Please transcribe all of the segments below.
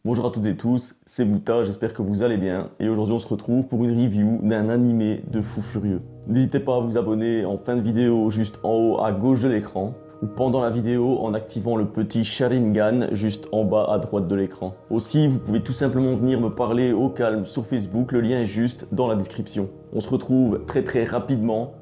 Bonjour à toutes et tous, c'est Bouta, j'espère que vous allez bien et aujourd'hui on se retrouve pour une review d'un animé de fou furieux. N'hésitez pas à vous abonner en fin de vidéo juste en haut à gauche de l'écran ou pendant la vidéo en activant le petit Sharingan juste en bas à droite de l'écran. Aussi, vous pouvez tout simplement venir me parler au calme sur Facebook, le lien est juste dans la description. On se retrouve très rapidement,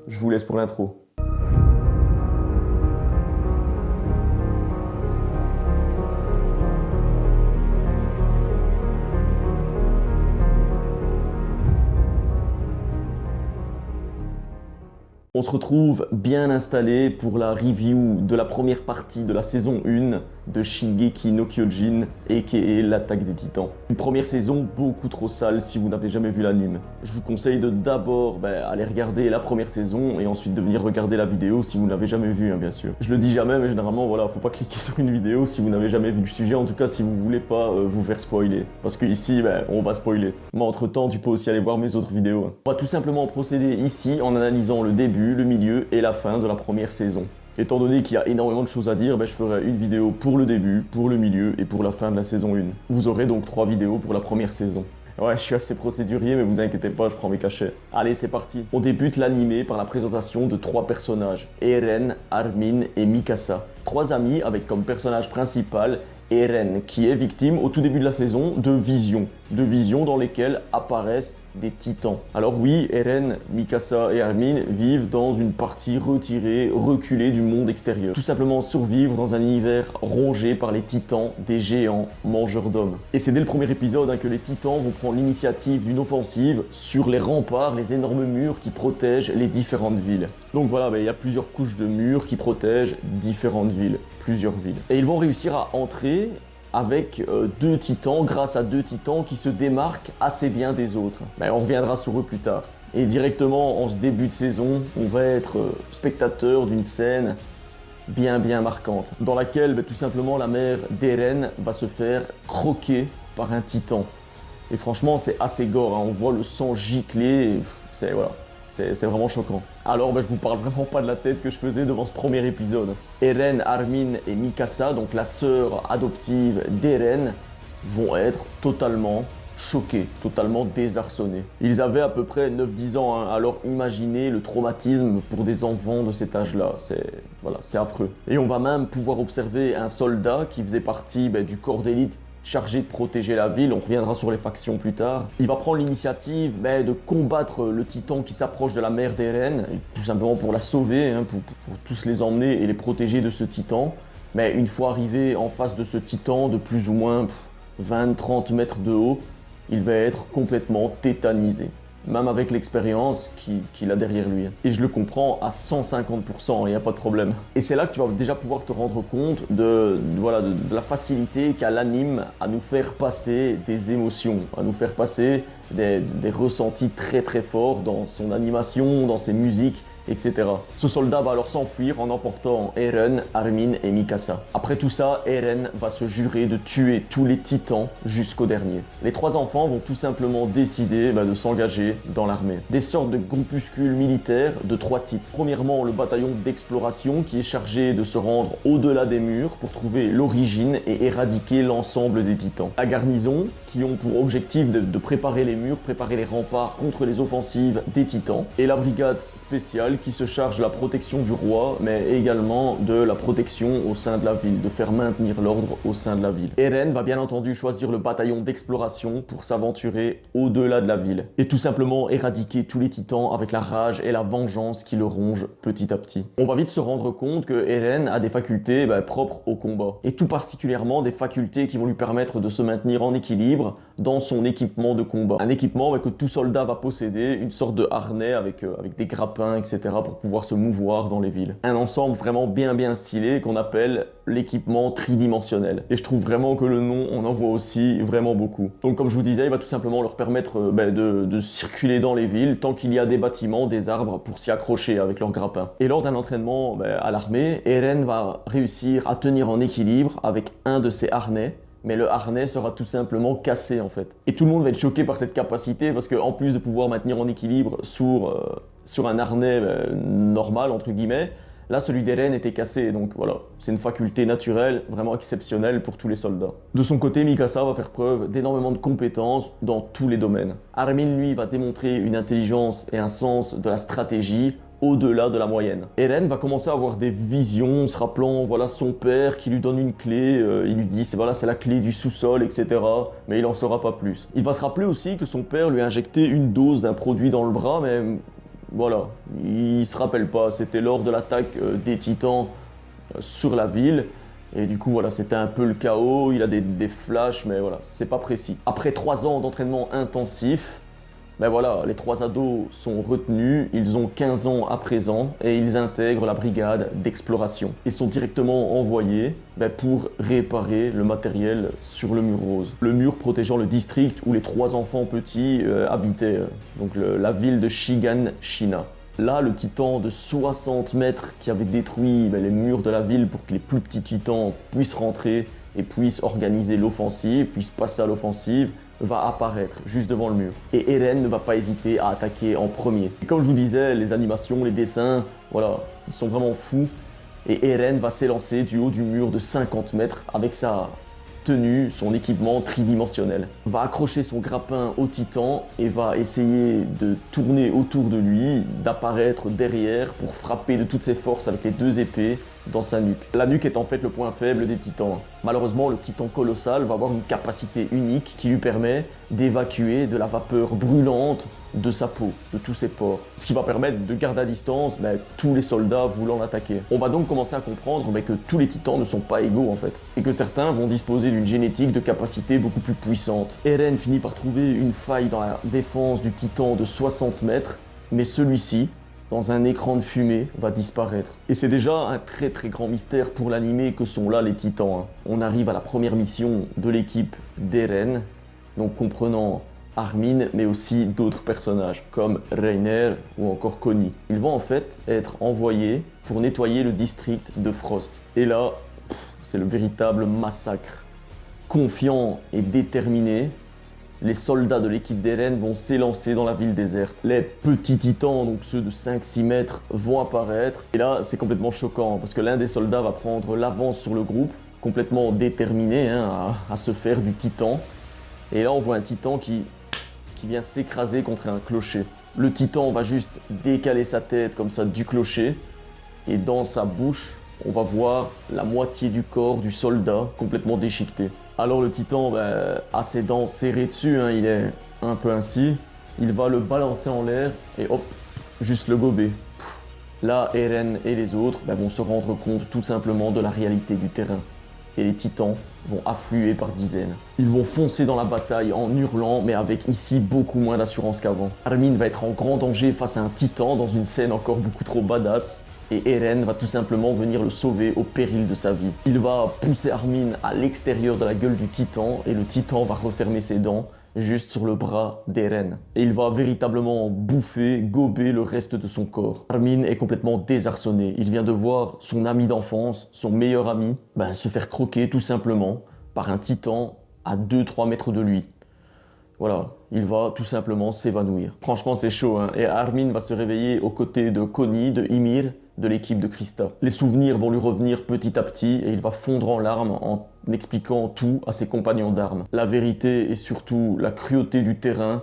je vous laisse pour l'intro. On se retrouve bien installé pour la review de la première partie de la saison 1 de Shingeki no Kyojin, aka l'attaque des titans. Une première saison beaucoup trop sale si vous n'avez jamais vu l'anime. Je vous conseille de d'abord aller regarder la première saison et ensuite de venir regarder la vidéo si vous ne l'avez jamais vue, bien sûr. Je le dis jamais, mais généralement, voilà, faut pas cliquer sur une vidéo si vous n'avez jamais vu le sujet, en tout cas si vous voulez pas vous faire spoiler. Parce que ici, on va spoiler. Mais entre temps, tu peux aussi aller voir mes autres vidéos. On va tout simplement procéder ici en analysant le début, le milieu et la fin de la première saison. Étant donné qu'il y a énormément de choses à dire, je ferai une vidéo pour le début, pour le milieu et pour la fin de la saison 1. Vous aurez donc 3 vidéos pour la première saison. Ouais, je suis assez procédurier, mais vous inquiétez pas, je prends mes cachets. Allez, c'est parti. On débute l'animé par la présentation de 3 personnages, Eren, Armin et Mikasa. 3 amis avec comme personnage principal Eren, qui est victime au tout début de la saison de visions dans lesquelles apparaissent des titans. Alors oui, Eren, Mikasa et Armin vivent dans une partie retirée, reculée du monde extérieur. Tout simplement survivre dans un univers rongé par les titans, des géants mangeurs d'hommes. Et c'est dès le premier épisode que les titans vont prendre l'initiative d'une offensive sur les remparts, les énormes murs qui protègent les différentes villes. Donc voilà, il y a plusieurs couches de murs qui protègent différentes villes, plusieurs villes. Et ils vont réussir à entrer avec 2 titans, grâce à 2 titans qui se démarquent assez bien des autres. On reviendra sur eux plus tard. Et directement, en ce début de saison, on va être spectateur d'une scène bien marquante, dans laquelle tout simplement la mère d'Eren va se faire croquer par un titan. Et franchement, c'est assez gore, on voit le sang gicler, c'est vraiment choquant. Alors je vous parle vraiment pas de la tête que je faisais devant ce premier épisode. Eren, Armin et Mikasa, donc la sœur adoptive d'Eren, vont être totalement choqués, totalement désarçonnés. Ils avaient à peu près 9-10 ans, alors imaginez le traumatisme pour des enfants de cet âge-là, c'est affreux. Et on va même pouvoir observer un soldat qui faisait partie du corps d'élite chargé de protéger la ville, on reviendra sur les factions plus tard. Il va prendre l'initiative de combattre le titan qui s'approche de la mère d'Eren, tout simplement pour la sauver, pour tous les emmener et les protéger de ce titan. Mais une fois arrivé en face de ce titan de plus ou moins 20-30 mètres de haut, il va être complètement tétanisé. Même avec l'expérience qu'il a derrière lui. Et je le comprends à 150%, il n'y a pas de problème. Et c'est là que tu vas déjà pouvoir te rendre compte de la facilité qu'a l'anime à nous faire passer des émotions, à nous faire passer des ressentis très forts dans son animation, dans ses musiques, etc. Ce soldat va alors s'enfuir en emportant Eren, Armin et Mikasa. Après tout ça, Eren va se jurer de tuer tous les titans jusqu'au dernier. Les 3 enfants vont tout simplement décider de s'engager dans l'armée. Des sortes de groupuscules militaires de 3 types. Premièrement, le bataillon d'exploration qui est chargé de se rendre au-delà des murs pour trouver l'origine et éradiquer l'ensemble des titans. La garnison qui ont pour objectif de préparer les murs, préparer les remparts contre les offensives des titans. Et la brigade spéciale qui se charge de la protection du roi, mais également de la protection au sein de la ville, de faire maintenir l'ordre au sein de la ville. Eren va bien entendu choisir le bataillon d'exploration pour s'aventurer au-delà de la ville et tout simplement éradiquer tous les titans avec la rage et la vengeance qui le rongent petit à petit. On va vite se rendre compte que Eren a des facultés propres au combat et tout particulièrement des facultés qui vont lui permettre de se maintenir en équilibre dans son équipement de combat. Un équipement que tout soldat va posséder, une sorte de harnais avec des grappins, etc. pour pouvoir se mouvoir dans les villes. Un ensemble vraiment bien stylé qu'on appelle l'équipement tridimensionnel. Et je trouve vraiment que le nom, on en voit aussi vraiment beaucoup. Donc comme je vous disais, il va tout simplement leur permettre de circuler dans les villes tant qu'il y a des bâtiments, des arbres pour s'y accrocher avec leurs grappins. Et lors d'un entraînement à l'armée, Eren va réussir à tenir en équilibre avec un de ses harnais, mais le harnais sera tout simplement cassé en fait. Et tout le monde va être choqué par cette capacité parce qu'en plus de pouvoir maintenir en équilibre sur un harnais normal entre guillemets, Là, celui d'Eren était cassé, donc voilà, c'est une faculté naturelle, vraiment exceptionnelle pour tous les soldats. De son côté, Mikasa va faire preuve d'énormément de compétences dans tous les domaines. Armin, lui, va démontrer une intelligence et un sens de la stratégie au-delà de la moyenne. Eren va commencer à avoir des visions, se rappelant voilà son père qui lui donne une clé, il lui dit voilà c'est la clé du sous-sol, etc. Mais il en saura pas plus. Il va se rappeler aussi que son père lui a injecté une dose d'un produit dans le bras, mais voilà, il se rappelle pas. C'était lors de l'attaque des Titans sur la ville. Et du coup, voilà, c'était un peu le chaos. Il a des flashs, mais voilà, c'est pas précis. Après 3 ans d'entraînement intensif, ben voilà, les 3 ados sont retenus, ils ont 15 ans à présent et ils intègrent la brigade d'exploration. Ils sont directement envoyés pour réparer le matériel sur le mur rose. Le mur protégeant le district où les 3 enfants petits habitaient, donc la ville de Shiganshina. Là, le titan de 60 mètres qui avait détruit les murs de la ville pour que les plus petits titans puissent rentrer et puissent organiser l'offensive, puissent passer à l'offensive, va apparaître juste devant le mur. Et Eren ne va pas hésiter à attaquer en premier. Et comme je vous disais, les animations, les dessins, voilà, ils sont vraiment fous. Et Eren va s'élancer du haut du mur de 50 mètres avec sa tenue, son équipement tridimensionnel. Va accrocher son grappin au titan et va essayer de tourner autour de lui, d'apparaître derrière pour frapper de toutes ses forces avec les 2 épées dans sa nuque. La nuque est en fait le point faible des titans. Malheureusement, le titan colossal va avoir une capacité unique qui lui permet d'évacuer de la vapeur brûlante de sa peau, de tous ses pores. Ce qui va permettre de garder à distance tous les soldats voulant l'attaquer. On va donc commencer à comprendre que tous les titans ne sont pas égaux en fait, et que certains vont disposer d'une génétique de capacité beaucoup plus puissante. Eren finit par trouver une faille dans la défense du titan de 60 mètres, mais celui-ci, dans un écran de fumée, va disparaître. Et c'est déjà un très très grand mystère pour l'anime que sont là les titans. On arrive à la première mission de l'équipe d'Eren, donc comprenant Armin, mais aussi d'autres personnages, comme Reiner ou encore Connie. Ils vont en fait être envoyés pour nettoyer le district de Frost. Et là, c'est le véritable massacre. Confiants et déterminés, les soldats de l'équipe d'Eren vont s'élancer dans la ville déserte. Les petits titans, donc ceux de 5-6 mètres, vont apparaître. Et là, c'est complètement choquant, parce que l'un des soldats va prendre l'avance sur le groupe, complètement déterminé à se faire du titan. Et là, on voit un titan qui vient s'écraser contre un clocher. Le titan va juste décaler sa tête comme ça du clocher. Et dans sa bouche, on va voir la moitié du corps du soldat complètement déchiqueté. Alors le titan a ses dents serrées dessus, il est un peu ainsi. Il va le balancer en l'air et hop, juste le gober. Là, Eren et les autres vont se rendre compte tout simplement de la réalité du terrain. Et les titans vont affluer par dizaines. Ils vont foncer dans la bataille en hurlant, mais avec ici beaucoup moins d'assurance qu'avant. Armin va être en grand danger face à un titan dans une scène encore beaucoup trop badass. Et Eren va tout simplement venir le sauver au péril de sa vie. Il va pousser Armin à l'extérieur de la gueule du titan et le titan va refermer ses dents juste sur le bras d'Eren. Et il va véritablement bouffer, gober le reste de son corps. Armin est complètement désarçonné. Il vient de voir son ami d'enfance, son meilleur ami, se faire croquer tout simplement par un titan à 2-3 mètres de lui. Voilà, il va tout simplement s'évanouir. Franchement, c'est chaud, Et Armin va se réveiller aux côtés de Connie, de Ymir, de l'équipe de Krista. Les souvenirs vont lui revenir petit à petit et il va fondre en larmes en expliquant tout à ses compagnons d'armes. La vérité et surtout la cruauté du terrain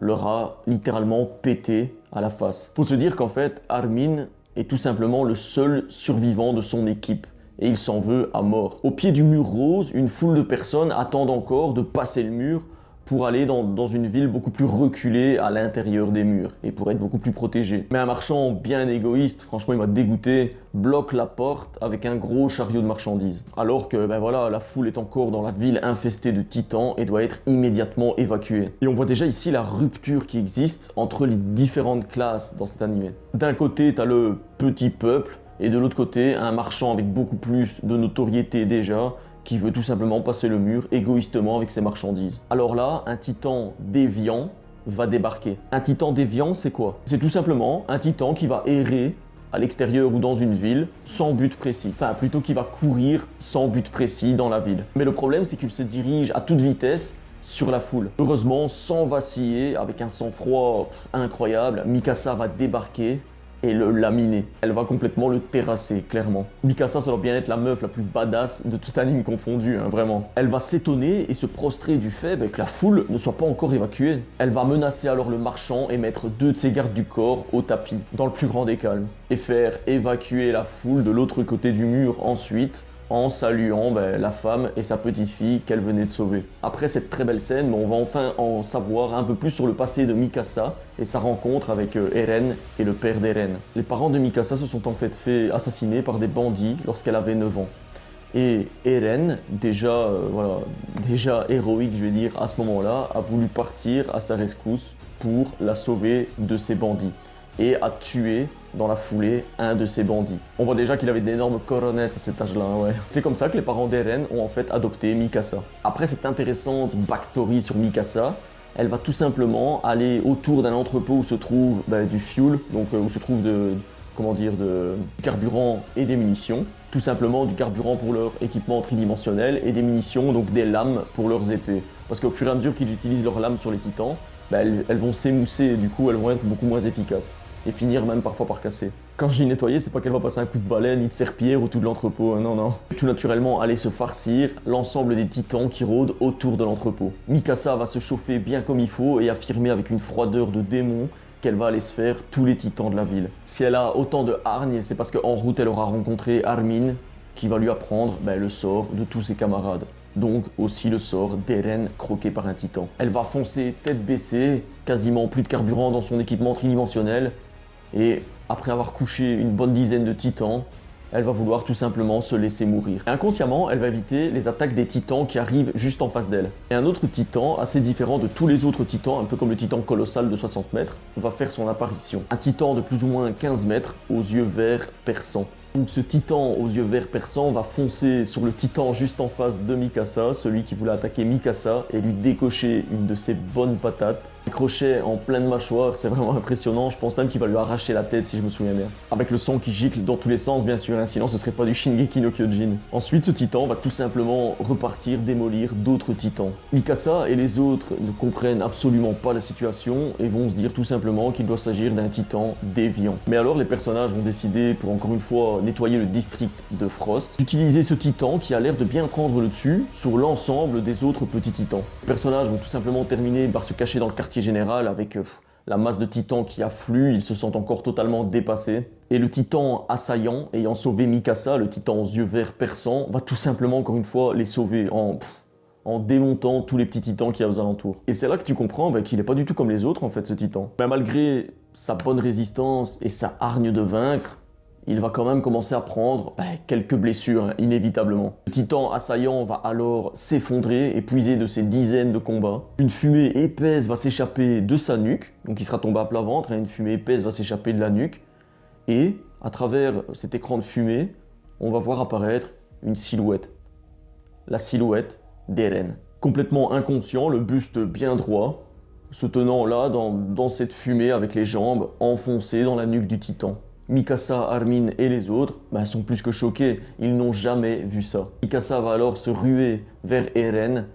leur a littéralement pété à la face. Faut se dire qu'en fait, Armin est tout simplement le seul survivant de son équipe. Et il s'en veut à mort. Au pied du mur rose, une foule de personnes attendent encore de passer le mur pour aller dans une ville beaucoup plus reculée à l'intérieur des murs et pour être beaucoup plus protégé. Mais un marchand bien égoïste, franchement il m'a dégoûté, bloque la porte avec un gros chariot de marchandises. Alors que la foule est encore dans la ville infestée de titans et doit être immédiatement évacuée. Et on voit déjà ici la rupture qui existe entre les différentes classes dans cet animé. D'un côté t'as le petit peuple et de l'autre côté un marchand avec beaucoup plus de notoriété déjà, qui veut tout simplement passer le mur égoïstement avec ses marchandises. Alors là, un titan déviant va débarquer. Un titan déviant, c'est quoi? C'est tout simplement un titan qui va errer à l'extérieur ou dans une ville sans but précis. Enfin, plutôt qui va courir sans but précis dans la ville. Mais le problème, c'est qu'il se dirige à toute vitesse sur la foule. Heureusement, sans vaciller, avec un sang-froid incroyable, Mikasa va débarquer et le laminer. Elle va complètement le terrasser, clairement. Mikasa, ça doit bien être la meuf la plus badass de tout anime confondu, hein, vraiment. Elle va s'étonner et se prostrer du fait que la foule ne soit pas encore évacuée. Elle va menacer alors le marchand et mettre 2 de ses gardes du corps au tapis, dans le plus grand des calmes, et faire évacuer la foule de l'autre côté du mur ensuite, en saluant la femme et sa petite-fille qu'elle venait de sauver. Après cette très belle scène, on va enfin en savoir un peu plus sur le passé de Mikasa et sa rencontre avec Eren et le père d'Eren. Les parents de Mikasa se sont en fait assassiner par des bandits lorsqu'elle avait 9 ans. Et Eren, déjà héroïque je vais dire, à ce moment-là, a voulu partir à sa rescousse pour la sauver de ces bandits et a tué dans la foulée un de ces bandits. On voit déjà qu'il avait d'énormes coronets à cet âge-là, ouais. C'est comme ça que les parents d'Eren ont en fait adopté Mikasa. Après cette intéressante backstory sur Mikasa, elle va tout simplement aller autour d'un entrepôt où se trouve du fuel, donc où se trouve du carburant et des munitions. Tout simplement du carburant pour leur équipement tridimensionnel et des munitions, donc des lames pour leurs épées. Parce qu'au fur et à mesure qu'ils utilisent leurs lames sur les titans, elles vont s'émousser et du coup elles vont être beaucoup moins efficaces. Et finir même parfois par casser. Quand je dis nettoyer, c'est pas qu'elle va passer un coup de balai ni de serpillière autour de l'entrepôt, non, non. Tout naturellement aller se farcir l'ensemble des titans qui rôdent autour de l'entrepôt. Mikasa va se chauffer bien comme il faut et affirmer avec une froideur de démon qu'elle va aller se faire tous les titans de la ville. Si elle a autant de hargne, c'est parce qu'en route elle aura rencontré Armin qui va lui apprendre le sort de tous ses camarades. Donc aussi le sort d'Eren croqué par un titan. Elle va foncer tête baissée, quasiment plus de carburant dans son équipement tridimensionnel. Et après avoir couché une bonne dizaine de titans, elle va vouloir tout simplement se laisser mourir. Et inconsciemment, elle va éviter les attaques des titans qui arrivent juste en face d'elle. Et un autre titan, assez différent de tous les autres titans, un peu comme le titan colossal de 60 mètres, va faire son apparition. Un titan de plus ou moins 15 mètres, aux yeux verts perçants. Donc ce titan aux yeux verts perçants va foncer sur le titan juste en face de Mikasa, celui qui voulait attaquer Mikasa, et lui décocher une de ses bonnes patates. Un crochet en pleine mâchoire, c'est vraiment impressionnant, je pense même qu'il va lui arracher la tête si je me souviens bien. Avec le sang qui gicle dans tous les sens bien sûr, sinon ce serait pas du Shingeki no Kyojin. Ensuite ce titan va tout simplement repartir démolir d'autres titans. Mikasa et les autres ne comprennent absolument pas la situation et vont se dire tout simplement qu'il doit s'agir d'un titan déviant. Mais alors les personnages vont décider, pour encore une fois nettoyer le district de Frost, d'utiliser ce titan qui a l'air de bien prendre le dessus sur l'ensemble des autres petits titans. Les personnages vont tout simplement terminer par se cacher dans le quartier général avec la masse de titans qui afflue, ils se sentent encore totalement dépassés. Et le titan assaillant, ayant sauvé Mikasa, le titan aux yeux verts perçants, va tout simplement encore une fois les sauver en démontant tous les petits titans qu'il y a aux alentours. Et c'est là que tu comprends qu'il n'est pas du tout comme les autres en fait ce titan. Mais malgré sa bonne résistance et sa hargne de vaincre, il va quand même commencer à prendre quelques blessures, inévitablement. Le titan assaillant va alors s'effondrer, épuisé de ses dizaines de combats. Une fumée épaisse va s'échapper de sa nuque, donc il sera tombé à plat ventre, une fumée épaisse va s'échapper de la nuque. Et à travers cet écran de fumée, on va voir apparaître une silhouette. La silhouette d'Eren. Complètement inconscient, le buste bien droit, se tenant là dans cette fumée avec les jambes enfoncées dans la nuque du titan. Mikasa, Armin et les autres sont plus que choqués, ils n'ont jamais vu ça. Mikasa va alors se ruer vers Eren,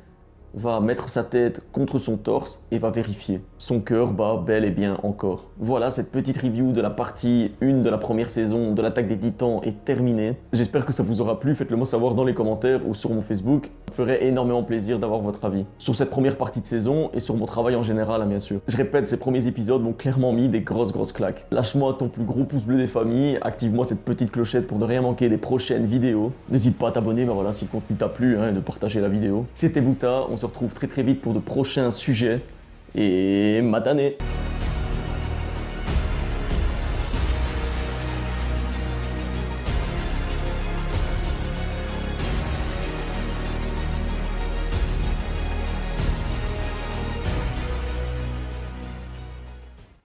va mettre sa tête contre son torse et va vérifier. Son cœur bat bel et bien encore. Voilà, cette petite review de la partie 1 de la première saison de l'Attaque des Titans est terminée. J'espère que ça vous aura plu, faites-le moi savoir dans les commentaires ou sur mon Facebook. Ça me ferait énormément plaisir d'avoir votre avis sur cette première partie de saison et sur mon travail en général, bien sûr. Je répète, ces premiers épisodes m'ont clairement mis des grosses claques. Lâche-moi ton plus gros pouce bleu des familles, active-moi cette petite clochette pour ne rien manquer des prochaines vidéos. N'hésite pas à t'abonner, si le contenu t'a plu, et de partager la vidéo. C'était Buta, on se retrouve très vite pour de prochains sujets et matane.